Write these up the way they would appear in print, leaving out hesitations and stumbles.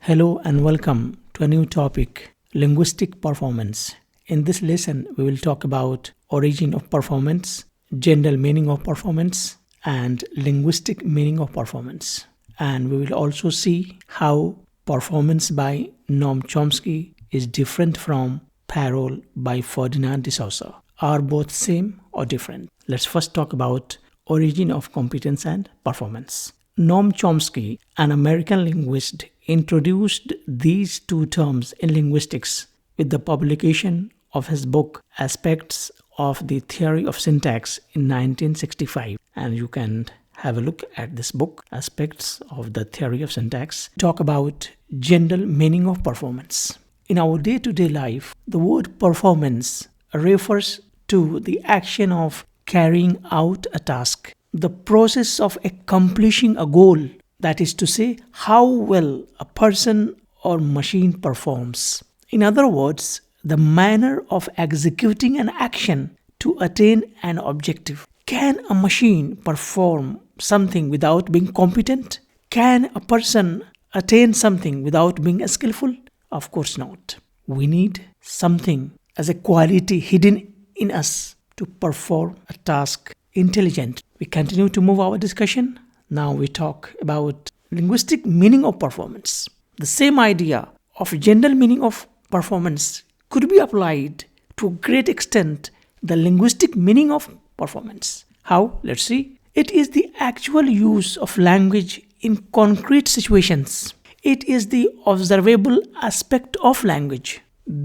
Hello and welcome to a new topic, Linguistic Performance. In this lesson, we will talk about origin of performance, general meaning of performance, and linguistic meaning of performance. And we will also see how performance by Noam Chomsky is different from Parole by Ferdinand de Saussure. Are both same or different? Let's first talk about origin of competence and performance. Noam Chomsky, an American linguist, introduced these two terms in linguistics with the publication of his book Aspects of the Theory of Syntax in 1965. And you can have a look at this book, Aspects of the Theory of Syntax. Talk about general meaning of performance. In our day-to-day life, the word performance refers to the action of carrying out a task, the process of accomplishing a goal, that is to say, how well a person or machine performs. In other words, the manner of executing an action to attain an objective. Can a machine perform something without being competent? Can a person attain something without being skillful? Of course not. We need something as a quality hidden in us to perform a task intelligently. We continue to move our discussion. Now we talk about linguistic meaning of performance. The same idea of general meaning of performance could be applied to a great extent the linguistic meaning of performance. How? Let's see. It is the actual use of language in concrete situations. It is the observable aspect of language,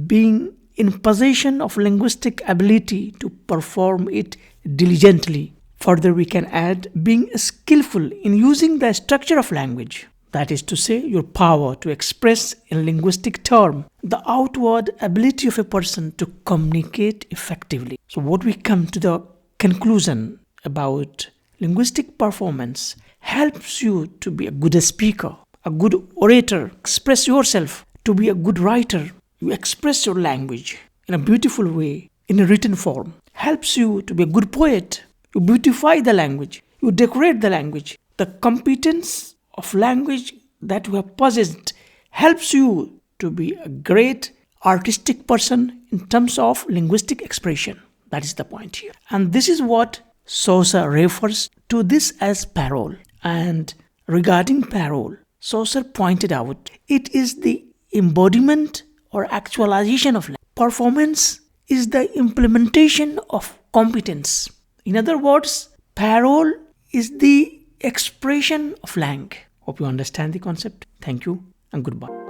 being in possession of linguistic ability to perform it diligently. Further, we can add being skillful in using the structure of language. That is to say, your power to express in linguistic term, the outward ability of a person to communicate effectively. So what we come to the conclusion about linguistic performance helps you to be a good speaker, a good orator, express yourself, to be a good writer. You express your language in a beautiful way, in a written form. Helps you to be a good poet. You beautify the language. You decorate the language. The competence of language that you have possessed helps you to be a great artistic person in terms of linguistic expression. That is the point here. And this is what Saussure refers to this as parole. And regarding parole, Saussure pointed out it is the embodiment or actualization of language. Performance is the implementation of competence. In other words, parole is the expression of language. Hope you understand the concept. Thank you and goodbye.